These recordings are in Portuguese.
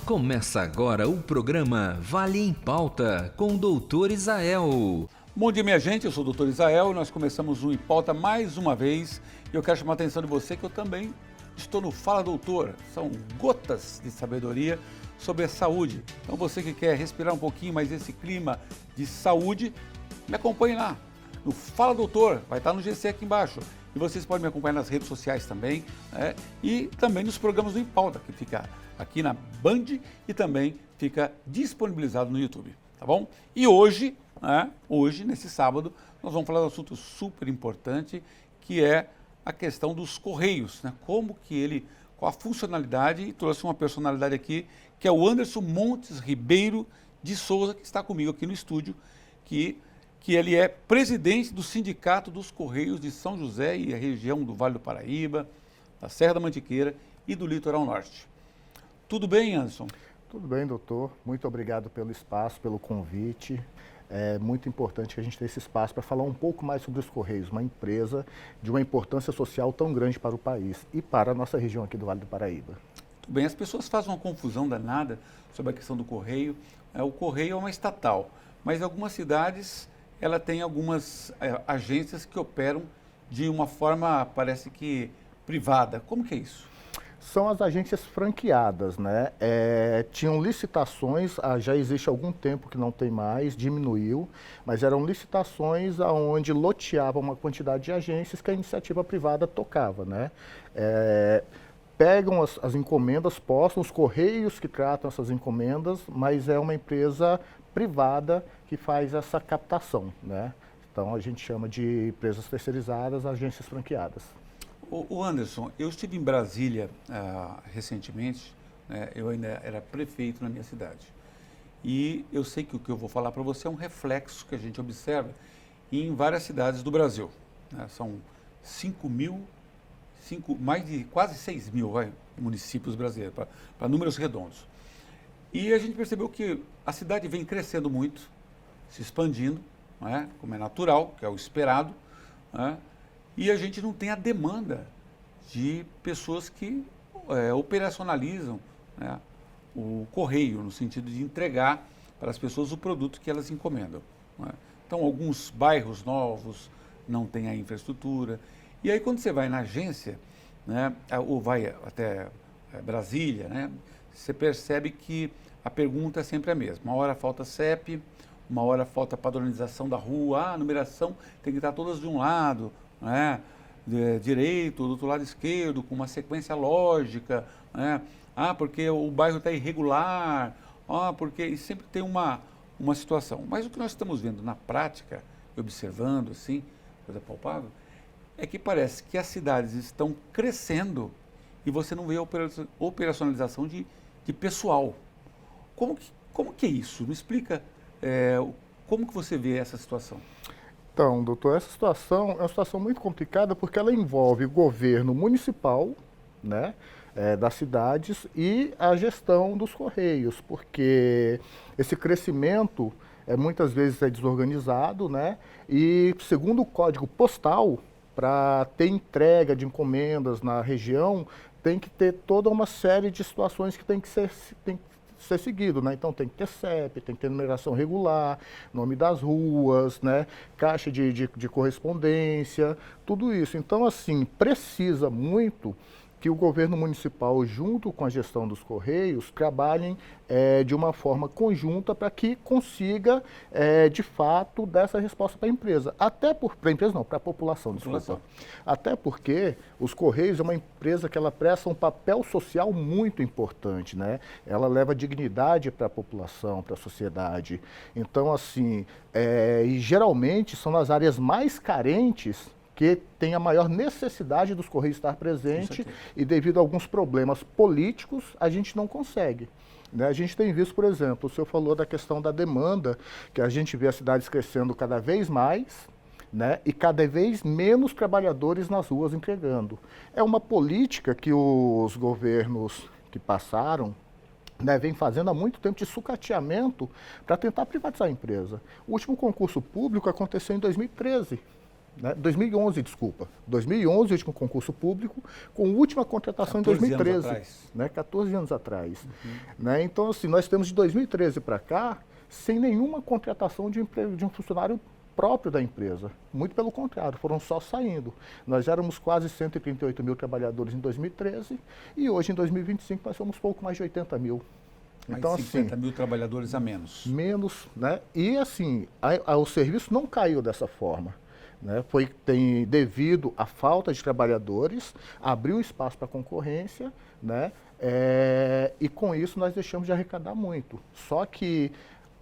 Começa agora o programa Vale em Pauta com o Dr. Isael. Bom dia, minha gente, eu sou o Dr. Isael e nós começamos o Em Pauta mais uma vez. E eu quero chamar a atenção de você que eu também estou no Fala Doutor. São gotas de sabedoria sobre a saúde. Então você que quer respirar um pouquinho mais esse clima de saúde, me acompanhe lá no Fala Doutor, vai estar no GC aqui embaixo. E vocês podem me acompanhar nas redes sociais também, né? E também nos programas do Em Pauta, que fica aqui na Band e também fica disponibilizado no YouTube, tá bom? E hoje, nesse sábado, nós vamos falar de um assunto super importante, que é a questão dos Correios, né? Qual a funcionalidade, e trouxe uma personalidade aqui, que é o Anderson Montes Ribeiro de Souza, que está comigo aqui no estúdio, que ele é presidente do Sindicato dos Correios de São José e a região do Vale do Paraíba, da Serra da Mantiqueira e do Litoral Norte. Tudo bem, Anderson? Tudo bem, doutor. Muito obrigado pelo espaço, pelo convite. É muito importante que a gente tenha esse espaço para falar um pouco mais sobre os Correios, uma empresa de uma importância social tão grande para o país e para a nossa região aqui do Vale do Paraíba. Tudo bem, as pessoas fazem uma confusão danada sobre a questão do Correio. O Correio é uma estatal, mas em algumas cidades ela tem algumas agências que operam de uma forma, parece que, privada. Como que é isso? São as agências franqueadas, né? Tinham licitações, já existe algum tempo que não tem mais, diminuiu, mas eram licitações onde loteavam uma quantidade de agências que a iniciativa privada tocava, né? Pegam as encomendas, postam, os Correios que tratam essas encomendas, mas é uma empresa privada que faz essa captação, né? Então a gente chama de empresas terceirizadas, agências franqueadas. O Anderson, eu estive em Brasília recentemente, né? Eu ainda era prefeito na minha cidade. E eu sei que o que eu vou falar para você é um reflexo que a gente observa em várias cidades do Brasil, né? São mais de quase 6 mil municípios brasileiros, para números redondos. E a gente percebeu que a cidade vem crescendo muito, se expandindo, né, como é natural, que é o esperado, né, e a gente não tem a demanda de pessoas que operacionalizam, né, o correio, no sentido de entregar para as pessoas o produto que elas encomendam, né. Então, alguns bairros novos não têm a infraestrutura. E aí, quando você vai na agência, né, ou vai até Brasília, né, você percebe que a pergunta é sempre a mesma. Uma hora falta CEP, uma hora falta padronização da rua, a numeração tem que estar todas de um lado, né, direito, do outro lado esquerdo, com uma sequência lógica, né, porque o bairro está irregular, porque e sempre tem uma situação. Mas o que nós estamos vendo na prática, observando assim, coisa palpável, é que parece que as cidades estão crescendo e você não vê a operacionalização de pessoal. Como que é isso? Me explica como que você vê essa situação. Então, doutor, essa situação é uma situação muito complicada porque ela envolve o governo municipal, né, das cidades e a gestão dos Correios, porque esse crescimento muitas vezes é desorganizado, né, e segundo o Código Postal, para ter entrega de encomendas na região, tem que ter toda uma série de situações que tem que ser seguido, né? Então tem que ter CEP, tem que ter numeração regular, nome das ruas, né? Caixa de correspondência, tudo isso. Então, assim, precisa muito que o governo municipal, junto com a gestão dos Correios, trabalhem de uma forma conjunta para que consiga, de fato, dar essa resposta para a empresa. Para a empresa não, para a população, desculpa. Até porque os Correios é uma empresa que ela presta um papel social muito importante, né? Ela leva dignidade para a população, para a sociedade. Então, assim, e geralmente são nas áreas mais carentes que tem a maior necessidade dos Correios estar presente e devido a alguns problemas políticos, a gente não consegue. Né? A gente tem visto, por exemplo, o senhor falou da questão da demanda, que a gente vê as cidades crescendo cada vez mais, né? E cada vez menos trabalhadores nas ruas entregando. É uma política que os governos que passaram, né, vem fazendo há muito tempo de sucateamento para tentar privatizar a empresa. O último concurso público aconteceu em 2013. né? 2011, desculpa. 2011, último concurso público, com última contratação em 2013. Anos atrás. Né? 14 anos atrás. Né? Então, assim, nós temos de 2013 para cá, sem nenhuma contratação de um funcionário próprio da empresa. Muito pelo contrário, foram só saindo. Nós éramos quase 138 mil trabalhadores em 2013 e hoje, em 2025, nós somos pouco mais de 80 mil. Então, 50 mil trabalhadores a menos. Menos, né? E assim, o serviço não caiu dessa forma. Né? Devido à falta de trabalhadores, abriu espaço para concorrência, né? E com isso nós deixamos de arrecadar muito. Só que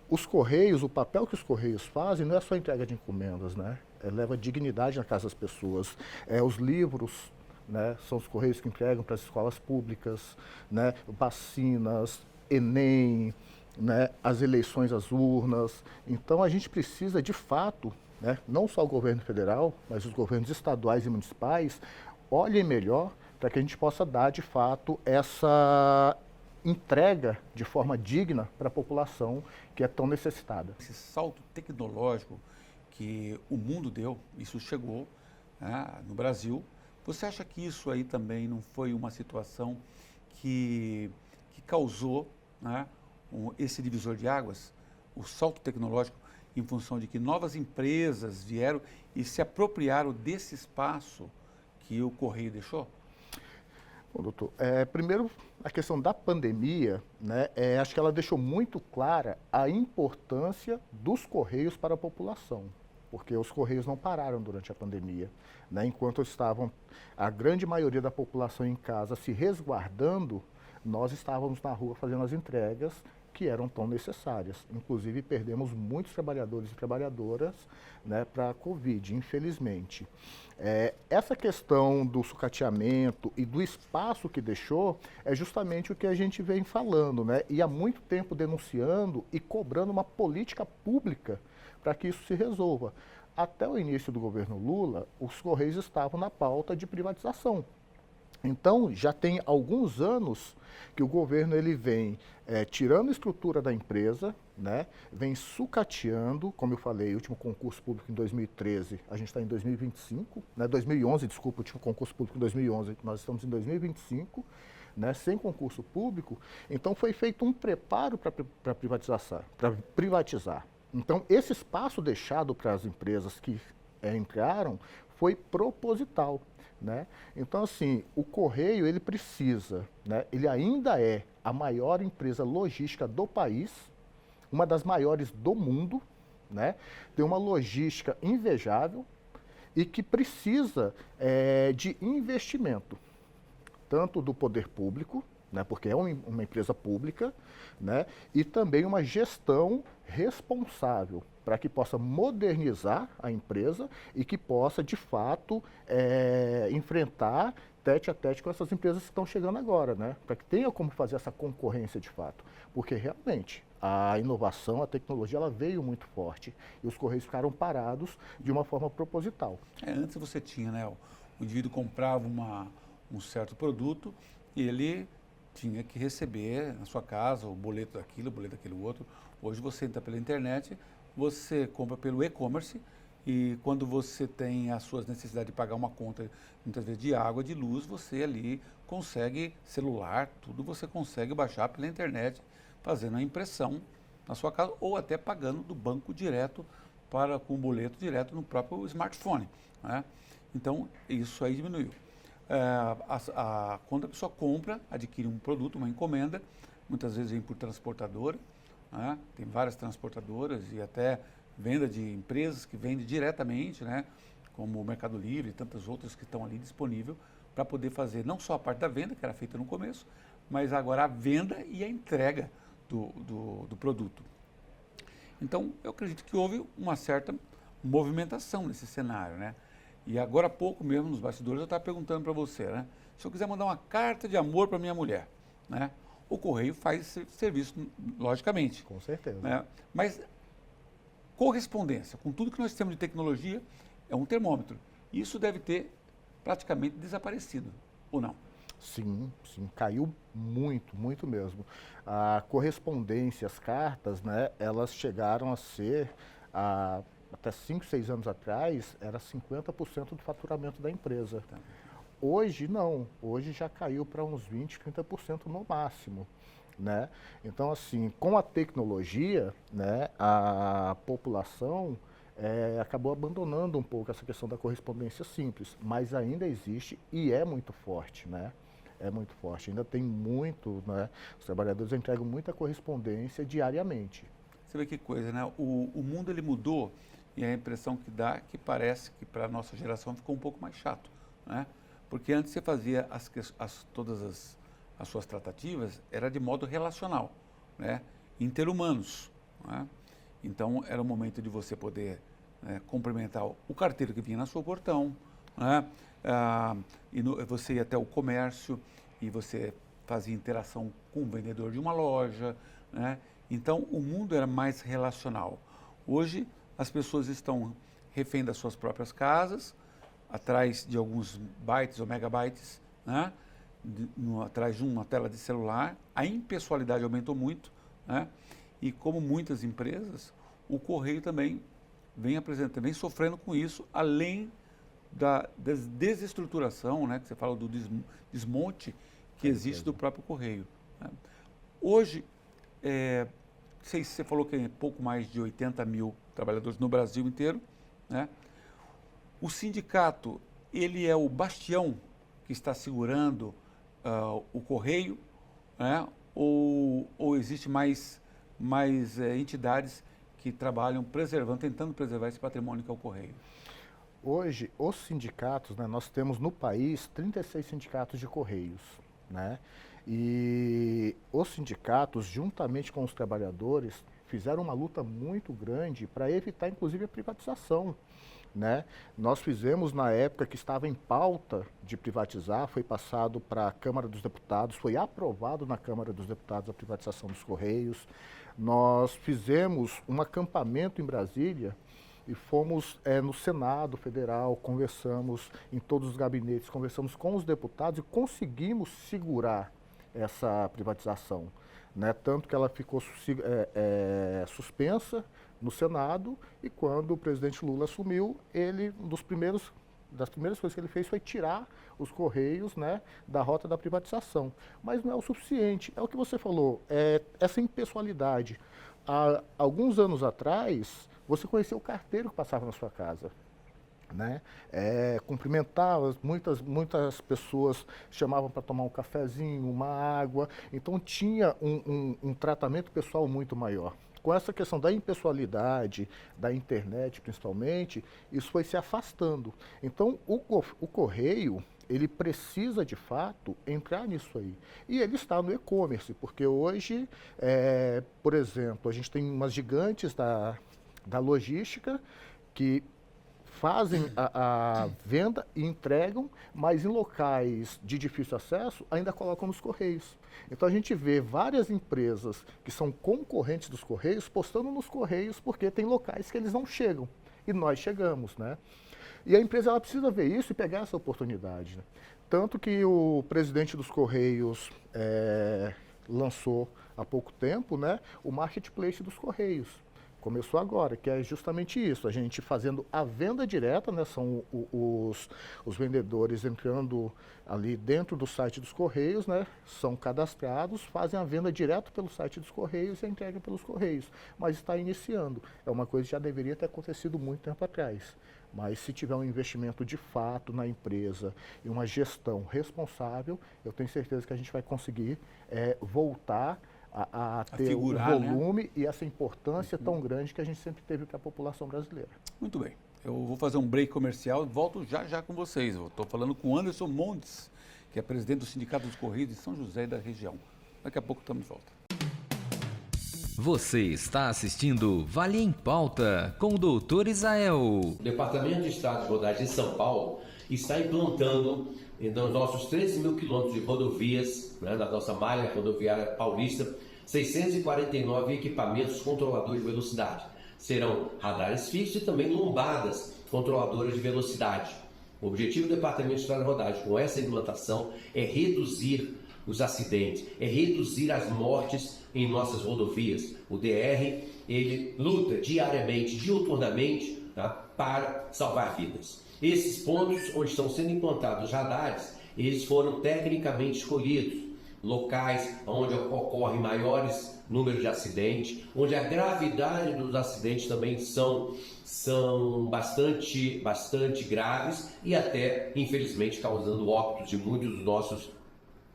os Correios, o papel que os Correios fazem não é só entrega de encomendas, né? Leva dignidade na casa das pessoas. Os livros, né? São os Correios que entregam para as escolas públicas, né? Vacinas, Enem, né? As eleições às urnas. Então a gente precisa, de fato, né? Não só o governo federal, mas os governos estaduais e municipais, olhem melhor para que a gente possa dar, de fato, essa entrega de forma digna para a população que é tão necessitada. Esse salto tecnológico que o mundo deu, isso chegou, né, no Brasil, você acha que isso aí também não foi uma situação que causou, né, esse divisor de águas, o salto tecnológico, em função de que novas empresas vieram e se apropriaram desse espaço que o Correio deixou? Bom, doutor, primeiro, a questão da pandemia, né, acho que ela deixou muito clara a importância dos Correios para a população, porque os Correios não pararam durante a pandemia. Né, enquanto estavam a grande maioria da população em casa se resguardando, nós estávamos na rua fazendo as entregas que eram tão necessárias. Inclusive, perdemos muitos trabalhadores e trabalhadoras, né, para a Covid, infelizmente. Essa questão do sucateamento e do espaço que deixou é justamente o que a gente vem falando, né, e há muito tempo denunciando e cobrando uma política pública para que isso se resolva. Até o início do governo Lula, os Correios estavam na pauta de privatização. Então, já tem alguns anos que o governo ele vem tirando a estrutura da empresa, né, vem sucateando, como eu falei, o último concurso público em 2013, a gente está em 2025, né, 2011, desculpa, o último concurso público em 2011, nós estamos em 2025, né, sem concurso público, então foi feito um preparo para privatizar. Então, esse espaço deixado para as empresas que entraram foi proposital. Né? Então, assim, o Correio, ele precisa, né? Ele ainda é a maior empresa logística do país, uma das maiores do mundo, né? Tem uma logística invejável e que precisa de investimento, tanto do poder público, né? Porque é uma empresa pública, né? E também uma gestão responsável, para que possa modernizar a empresa e que possa, de fato, enfrentar tete a tete com essas empresas que estão chegando agora, né? Para que tenha como fazer essa concorrência de fato. Porque, realmente, a inovação, a tecnologia, ela veio muito forte e os Correios ficaram parados de uma forma proposital. Antes você tinha, né? O indivíduo comprava um certo produto e ele tinha que receber na sua casa o boleto daquilo outro. Hoje você entra pela internet, você compra pelo e-commerce e quando você tem as suas necessidades de pagar uma conta, muitas vezes de água, de luz, você ali consegue, celular, tudo você consegue baixar pela internet, fazendo a impressão na sua casa ou até pagando do banco direto com o boleto direto no próprio smartphone. Né? Então, isso aí diminuiu. Quando a pessoa compra, adquire um produto, uma encomenda, muitas vezes vem por transportadora, né? Tem várias transportadoras e até venda de empresas que vendem diretamente, né? Como o Mercado Livre e tantas outras que estão ali disponíveis para poder fazer não só a parte da venda, que era feita no começo, mas agora a venda e a entrega do produto. Então, eu acredito que houve uma certa movimentação nesse cenário, né? E agora há pouco mesmo, nos bastidores, eu estava perguntando para você, né? Se eu quiser mandar uma carta de amor para minha mulher, né? O Correio faz esse serviço, logicamente. Com certeza. Né? Mas correspondência, com tudo que nós temos de tecnologia, é um termômetro. Isso deve ter praticamente desaparecido, ou não? Sim, caiu muito, muito mesmo. A correspondência, as cartas, né, elas chegaram a ser até 5, 6 anos atrás, era 50% do faturamento da empresa. Hoje não, hoje já caiu para uns 20, 30% no máximo. Né? Então, assim, com a tecnologia, né, a população acabou abandonando um pouco essa questão da correspondência simples, mas ainda existe e é muito forte, né? É muito forte, ainda tem muito, né? Os trabalhadores entregam muita correspondência diariamente. Você vê que coisa, né? O mundo ele mudou e a impressão que dá é que parece que para a nossa geração ficou um pouco mais chato, né? Porque antes você fazia todas as suas tratativas era de modo relacional, né? Interhumanos, né? Então era o momento de você poder cumprimentar o carteiro que vinha no seu portão, né? Você ia até o comércio e você fazia interação com o vendedor de uma loja, né? Então o mundo era mais relacional. Hoje as pessoas estão refém das suas próprias casas, atrás de alguns bytes ou megabytes, né? Atrás de uma tela de celular. A impessoalidade aumentou muito, né? E como muitas empresas, o correio também vem sofrendo com isso, além da desestruturação, né? Que você fala do desmonte que existe do próprio correio, né? Hoje, você falou que é pouco mais de 80 mil trabalhadores no Brasil inteiro, né? O sindicato, ele é o bastião que está segurando o correio, né? Ou existe mais entidades que trabalham tentando preservar esse patrimônio que é o correio? Hoje, os sindicatos, né, nós temos no país 36 sindicatos de correios, né? E os sindicatos, juntamente com os trabalhadores, fizeram uma luta muito grande para evitar, inclusive, a privatização, né? Nós fizemos na época que estava em pauta de privatizar, foi passado para a Câmara dos Deputados, foi aprovado na Câmara dos Deputados a privatização dos Correios. Nós fizemos um acampamento em Brasília e fomos no Senado Federal, conversamos em todos os gabinetes, conversamos com os deputados e conseguimos segurar essa privatização, né? Tanto que ela ficou suspensa no Senado, e quando o presidente Lula assumiu, das primeiras coisas que ele fez foi tirar os Correios, né, da rota da privatização. Mas não é o suficiente, é o que você falou, essa impessoalidade. Há alguns anos atrás, você conhecia o carteiro que passava na sua casa, né? Cumprimentava, muitas pessoas chamavam para tomar um cafezinho, uma água, então tinha um tratamento pessoal muito maior. Com essa questão da impessoalidade, da internet principalmente, isso foi se afastando. Então o correio, ele precisa de fato entrar nisso aí. E ele está no e-commerce, porque hoje, por exemplo, a gente tem umas gigantes da logística que fazem a venda e entregam, mas em locais de difícil acesso ainda colocam nos Correios. Então a gente vê várias empresas que são concorrentes dos Correios postando nos Correios porque tem locais que eles não chegam e nós chegamos, né? E a empresa ela precisa ver isso e pegar essa oportunidade, né? Tanto que o presidente dos Correios lançou há pouco tempo, né, o Marketplace dos Correios. Começou agora, que é justamente isso, a gente fazendo a venda direta, né, são os vendedores entrando ali dentro do site dos Correios, né, são cadastrados, fazem a venda direto pelo site dos Correios e a entrega pelos Correios, mas está iniciando. É uma coisa que já deveria ter acontecido muito tempo atrás, mas se tiver um investimento de fato na empresa e uma gestão responsável, eu tenho certeza que a gente vai conseguir voltar a ter figurar, um volume, né, e essa importância tão grande que a gente sempre teve para a população brasileira. Muito bem. Eu vou fazer um break comercial e volto já com vocês. Eu estou falando com o Anderson Montes, que é presidente do Sindicato dos Correios de São José e da região. Daqui a pouco estamos de volta. Você está assistindo Vale em Pauta com o Dr. Isael. O Departamento de Estradas e Rodagens de São Paulo está implantando nos nossos 13 mil quilômetros de rodovias, né, na nossa malha rodoviária paulista, 649 equipamentos controladores de velocidade. Serão radares fixos e também lombadas controladoras de velocidade. O objetivo do Departamento de Estradas e Rodagens com essa implantação é reduzir os acidentes, é reduzir as mortes em nossas rodovias. O DR, ele luta diariamente, diuturnamente, tá? Para salvar vidas. Esses pontos onde estão sendo implantados os radares, eles foram tecnicamente escolhidos, locais onde ocorrem maiores números de acidentes, onde a gravidade dos acidentes também são bastante graves e até, infelizmente, causando óbitos de muitos dos nossos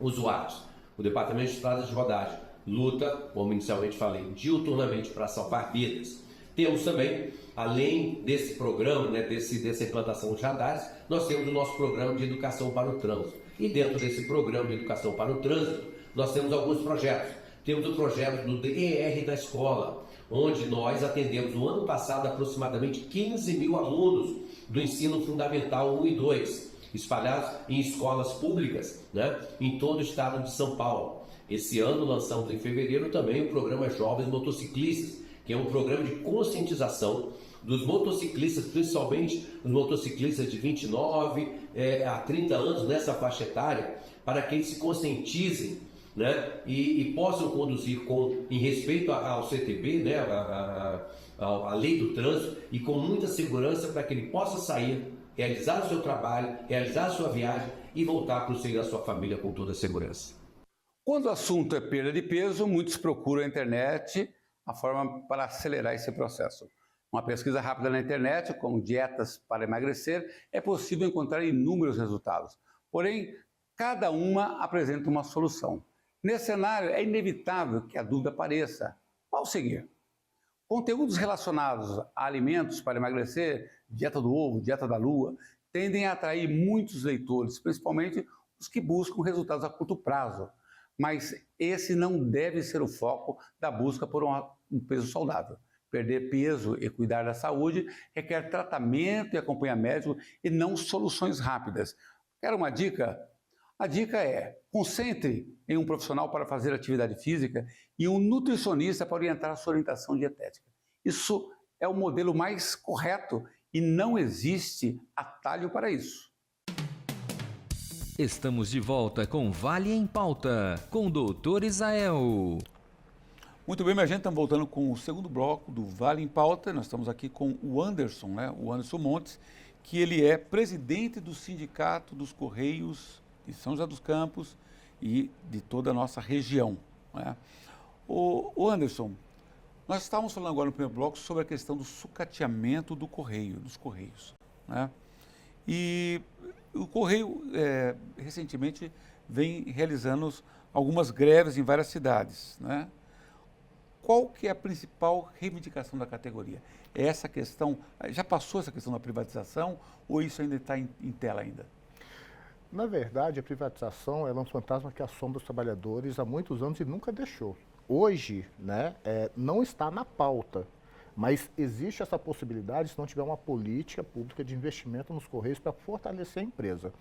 usuários. O Departamento de Estradas de Rodagem luta, como inicialmente falei, diuturnamente para salvar vidas. Temos também, além desse programa, né, dessa implantação de radares, nós temos o nosso programa de educação para o trânsito. E dentro desse programa de educação para o trânsito, nós temos alguns projetos. Temos o projeto do DER da escola, onde nós atendemos no ano passado aproximadamente 15 mil alunos do ensino fundamental 1 e 2, espalhados em escolas públicas, né, em todo o estado de São Paulo. Esse ano lançamos em fevereiro também o programa Jovens Motociclistas, que é um programa de conscientização dos motociclistas, principalmente os motociclistas de 29 a 30 anos nessa faixa etária, para que eles se conscientizem, né, e possam conduzir em respeito ao CTB, né, a lei do trânsito, e com muita segurança para que ele possa sair, realizar o seu trabalho, realizar a sua viagem e voltar para o seio da sua família com toda a segurança. Quando o assunto é perda de peso, muitos procuram a internet a forma para acelerar esse processo. Uma pesquisa rápida na internet, como dietas para emagrecer, é possível encontrar inúmeros resultados. Porém, cada uma apresenta uma solução. Nesse cenário, é inevitável que a dúvida apareça. Qual seguir? Conteúdos relacionados a alimentos para emagrecer, dieta do ovo, dieta da lua, tendem a atrair muitos leitores, principalmente os que buscam resultados a curto prazo. Mas esse não deve ser o foco da busca por um peso saudável. Perder peso e cuidar da saúde requer tratamento e acompanhamento médico e não soluções rápidas. Quer uma dica? A dica é: concentre em um profissional para fazer atividade física e um nutricionista para orientar a sua orientação dietética. Isso é o modelo mais correto e não existe atalho para isso. Estamos de volta com Vale em Pauta, com o Dr. Israel. Muito bem, minha gente, estamos voltando com o segundo bloco do Vale em Pauta. Nós estamos aqui com o Anderson, né? O Anderson Montes, que ele é presidente do Sindicato dos Correios de São José dos Campos e de toda a nossa região, né? O Anderson, nós estávamos falando agora no primeiro bloco sobre a questão do sucateamento dos Correios, né? E o Correio, recentemente, vem realizando algumas greves em várias cidades, né? Qual que é a principal reivindicação da categoria? É essa questão, já passou essa questão da privatização ou isso ainda está em tela ainda? Na verdade, a privatização é um fantasma que assombra os trabalhadores há muitos anos e nunca deixou. Hoje, né, não está na pauta, mas existe essa possibilidade se não tiver uma política pública de investimento nos Correios para fortalecer a empresa.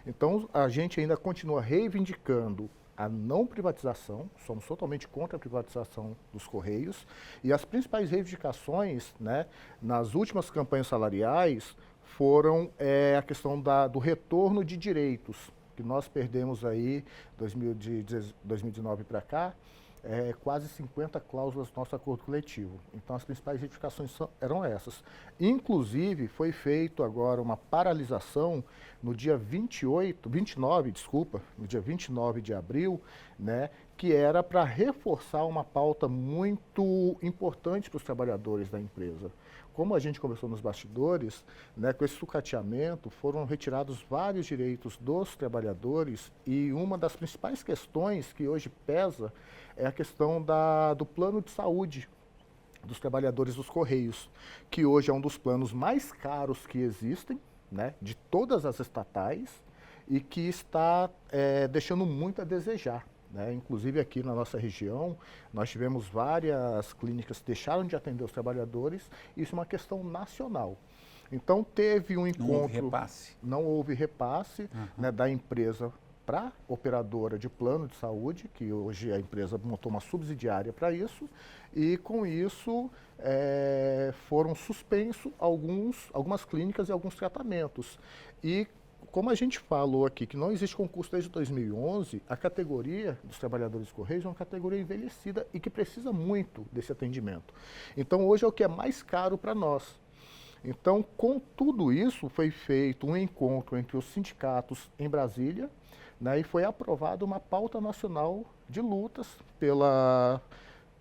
Então, a gente ainda continua reivindicando a não privatização, somos totalmente contra a privatização dos Correios, e as principais reivindicações, né, nas últimas campanhas salariais foram a questão do retorno de direitos, que nós perdemos aí de 2019 para cá, quase 50 cláusulas do nosso acordo coletivo. Então, as principais reivindicações eram essas. Inclusive, foi feito agora uma paralisação no dia 29 de abril, né, que era para reforçar uma pauta muito importante para os trabalhadores da empresa. Como a gente conversou nos bastidores, né, com esse sucateamento foram retirados vários direitos dos trabalhadores e uma das principais questões que hoje pesa é a questão do plano de saúde dos trabalhadores dos Correios, que hoje é um dos planos mais caros que existem, né, de todas as estatais e que está deixando muito a desejar. Né? Inclusive aqui na nossa região, nós tivemos várias clínicas que deixaram de atender os trabalhadores, isso é uma questão nacional. Então teve um encontro... Não houve repasse? Não houve repasse, né, da empresa para a operadora de plano de saúde, que hoje a empresa montou uma subsidiária para isso, e com isso foram suspensos algumas clínicas e alguns tratamentos. E como a gente falou aqui que não existe concurso desde 2011, a categoria dos trabalhadores Correios é uma categoria envelhecida e que precisa muito desse atendimento. Então hoje é o que é mais caro para nós. Então, com tudo isso, foi feito um encontro entre os sindicatos em Brasília, né, e foi aprovada uma pauta nacional de lutas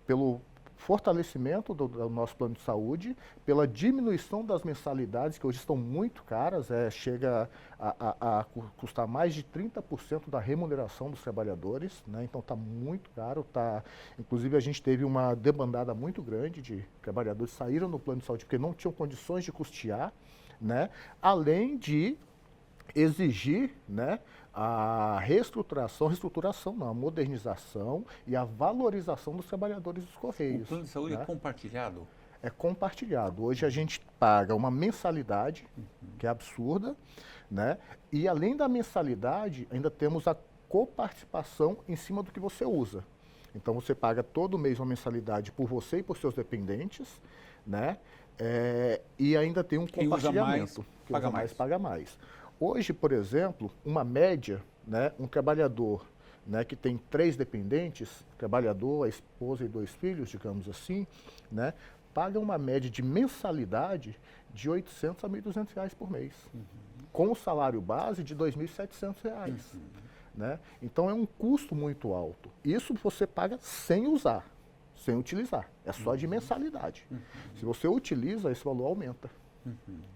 pelo fortalecimento do nosso plano de saúde, pela diminuição das mensalidades, que hoje estão muito caras, chega a custar mais de 30% da remuneração dos trabalhadores, né? Então está muito caro, inclusive a gente teve uma debandada muito grande de trabalhadores que saíram do plano de saúde porque não tinham condições de custear, né? Além de exigir, né, a reestruturação não, a modernização e a valorização dos trabalhadores dos Correios. O plano de saúde, né, é compartilhado? É compartilhado. Hoje a gente paga uma mensalidade, que é absurda, né? E além da mensalidade, ainda temos a coparticipação em cima do que você usa. Então você paga todo mês uma mensalidade por você e por seus dependentes, né? E ainda tem um compartilhamento. Quem usa mais, paga mais. Hoje, por exemplo, uma média, né, um trabalhador, né, que tem 3 dependentes, trabalhador, a esposa e 2 filhos, digamos assim, né, paga uma média de mensalidade de R$ 800 a R$ 1.200 por mês, com o salário base de R$ 2.700. Né? Então é um custo muito alto. Isso você paga sem usar, sem utilizar, é só de mensalidade. Se você utiliza, esse valor aumenta.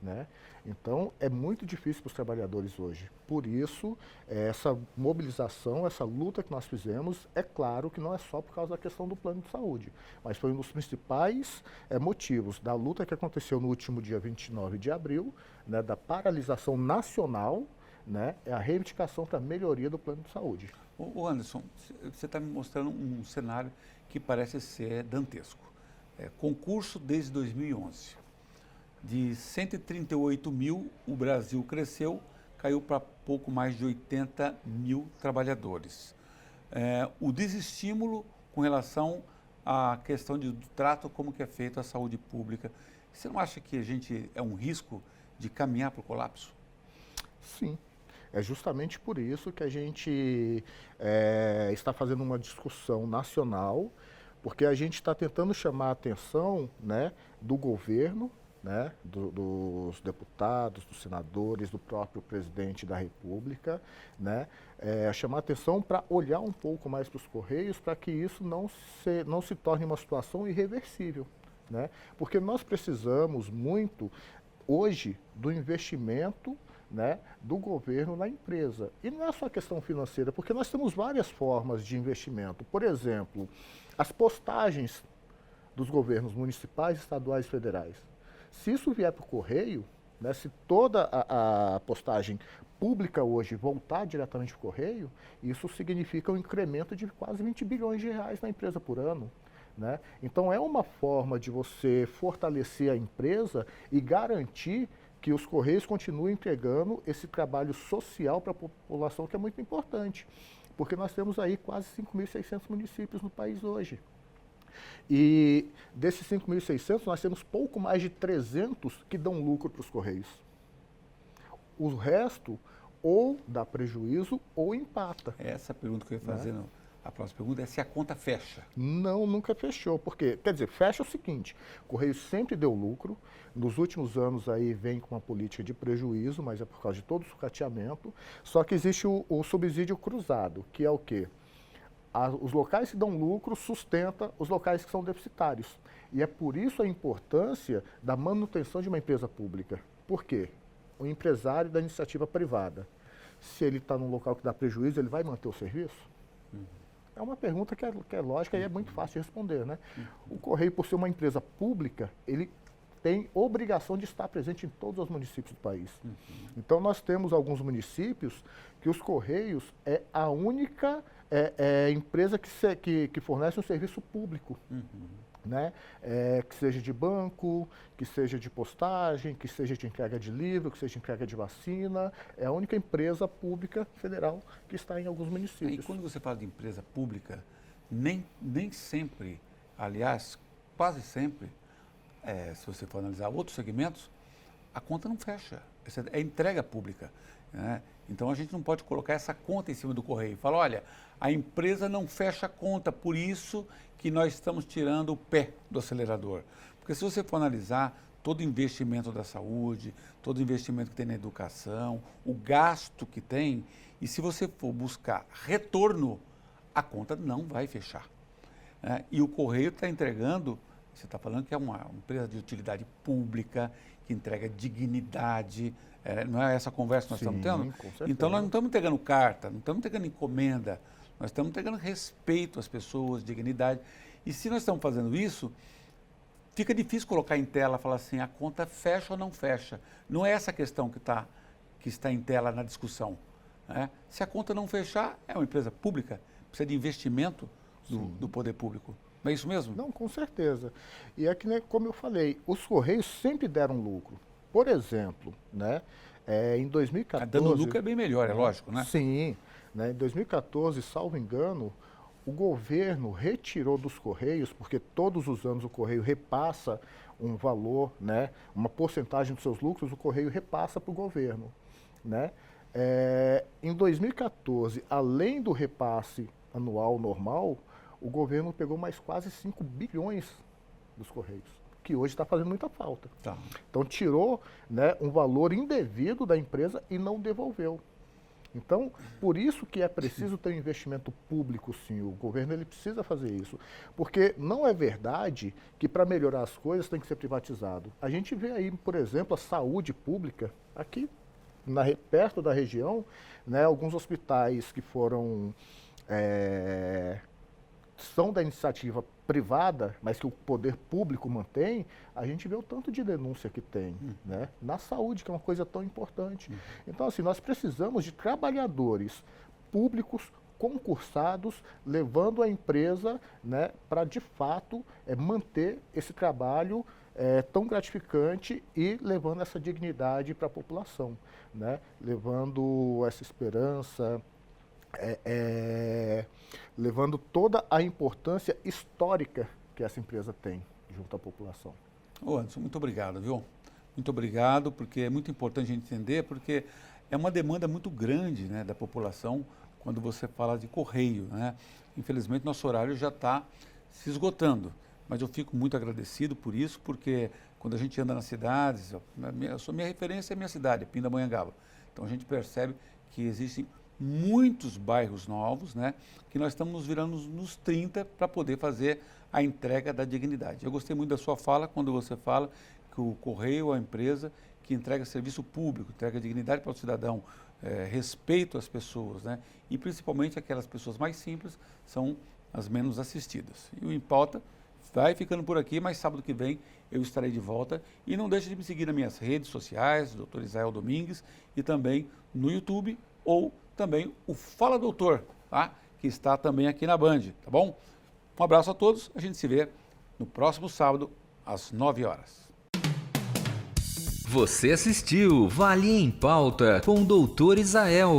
Né? Então, é muito difícil para os trabalhadores hoje. Por isso, essa mobilização, essa luta que nós fizemos, é claro que não é só por causa da questão do plano de saúde, mas foi um dos principais motivos da luta que aconteceu no último dia 29 de abril, né, da paralisação nacional, né, é a reivindicação para a melhoria do plano de saúde. Ô Anderson, você está me mostrando um cenário que parece ser dantesco. Concurso desde 2011. De 138 mil, o Brasil cresceu, caiu para pouco mais de 80 mil trabalhadores. O desestímulo com relação à questão do trato, como que é feito a saúde pública. Você não acha que a gente é um risco de caminhar para o colapso? Sim. É justamente por isso que a gente está fazendo uma discussão nacional, porque a gente está tentando chamar a atenção, né, do governo, né, dos deputados, dos senadores, do próprio presidente da República, né, chamar atenção para olhar um pouco mais para os Correios, para que isso não se torne uma situação irreversível, né, porque nós precisamos muito, hoje, do investimento, né, do governo na empresa. E não é só questão financeira, porque nós temos várias formas de investimento. Por exemplo, as postagens dos governos municipais, estaduais e federais. Se isso vier para o Correio, né, se toda a postagem pública hoje voltar diretamente para o Correio, isso significa um incremento de quase 20 bilhões de reais na empresa por ano. Né? Então é uma forma de você fortalecer a empresa e garantir que os Correios continuem entregando esse trabalho social para a população, que é muito importante, porque nós temos aí quase 5.600 municípios no país hoje. E desses 5.600, nós temos pouco mais de 300 que dão lucro para os Correios. O resto ou dá prejuízo ou empata. Essa pergunta que eu ia fazer, a próxima pergunta é se a conta fecha. Não, nunca fechou, porque, quer dizer, fecha o seguinte, o Correio sempre deu lucro, nos últimos anos aí vem com uma política de prejuízo, mas é por causa de todo o sucateamento, só que existe o subsídio cruzado, que é o quê? Os locais que dão lucro sustentam os locais que são deficitários. E é por isso a importância da manutenção de uma empresa pública. Por quê? O empresário da iniciativa privada, se ele está num local que dá prejuízo, ele vai manter o serviço? É uma pergunta que é lógica e é muito fácil de responder, né? O Correio, por ser uma empresa pública, ele tem obrigação de estar presente em todos os municípios do país. Então, nós temos alguns municípios que os Correios é a única empresa que fornece um serviço público. Né? Que seja de banco, que seja de postagem, que seja de entrega de livro, que seja de entrega de vacina. É a única empresa pública federal que está em alguns municípios. E quando você fala de empresa pública, nem sempre, aliás, quase sempre, se você for analisar outros segmentos, a conta não fecha. É entrega pública. Né? Então a gente não pode colocar essa conta em cima do Correio. Fala, olha, a empresa não fecha a conta, por isso que nós estamos tirando o pé do acelerador. Porque se você for analisar, todo investimento da saúde, todo investimento que tem na educação, o gasto que tem, e se você for buscar retorno, a conta não vai fechar. Né? E o Correio está entregando, você está falando que é uma empresa de utilidade pública, que entrega dignidade, não é essa conversa que nós estamos tendo? Com certeza. Então nós não estamos entregando carta, não estamos entregando encomenda, nós estamos entregando respeito às pessoas, dignidade. E se nós estamos fazendo isso, fica difícil colocar em tela, falar assim, a conta fecha ou não fecha. Não é essa a questão que está em tela na discussão. Né? Se a conta não fechar, é uma empresa pública, precisa de investimento do poder público. Não é isso mesmo? Não, com certeza. E é que, né, como eu falei, os Correios sempre deram lucro. Por exemplo, né, em 2014... Dando lucro é bem melhor, é lógico, né? Sim. Né, em 2014, salvo engano, o governo retirou dos Correios, porque todos os anos o Correio repassa um valor, né, uma porcentagem dos seus lucros, o Correio repassa para o governo. Né? Em 2014, além do repasse anual normal, o governo pegou mais quase 5 bilhões dos Correios, que hoje está fazendo muita falta. Tá. Então tirou, né, um valor indevido da empresa e não devolveu. Então, por isso que é preciso ter um investimento público, sim. O governo ele precisa fazer isso. Porque não é verdade que para melhorar as coisas tem que ser privatizado. A gente vê aí, por exemplo, a saúde pública, aqui perto da região, né, alguns hospitais que são da iniciativa privada, mas que o poder público mantém, a gente vê o tanto de denúncia que tem, né? Na saúde, que é uma coisa tão importante. Então, assim, nós precisamos de trabalhadores públicos concursados, levando a empresa, né, para, de fato, manter esse trabalho tão gratificante e levando essa dignidade para a população, né? Levando essa esperança, levando toda a importância histórica que essa empresa tem junto à população. Ô Anderson, muito obrigado, viu? Muito obrigado, porque é muito importante a gente entender, porque é uma demanda muito grande, né, da população quando você fala de correio, né? Infelizmente, nosso horário já está se esgotando, mas eu fico muito agradecido por isso, porque quando a gente anda nas cidades, minha referência é a minha cidade, Pindamonhangaba. Então a gente percebe que existem muitos bairros novos, né, que nós estamos nos virando nos 30 para poder fazer a entrega da dignidade. Eu gostei muito da sua fala, quando você fala que o Correio é uma empresa que entrega serviço público, entrega dignidade para o cidadão, respeito às pessoas, né, e principalmente aquelas pessoas mais simples são as menos assistidas. E o Em Pauta vai ficando por aqui, mas sábado que vem eu estarei de volta. E não deixe de me seguir nas minhas redes sociais, Dr. Israel Domingues, e também no YouTube, ou também o Fala Doutor, tá? Que está também aqui na Band, tá bom? Um abraço a todos, a gente se vê no próximo sábado, às 9 horas. Você assistiu Vale em Pauta com o Dr. Israel.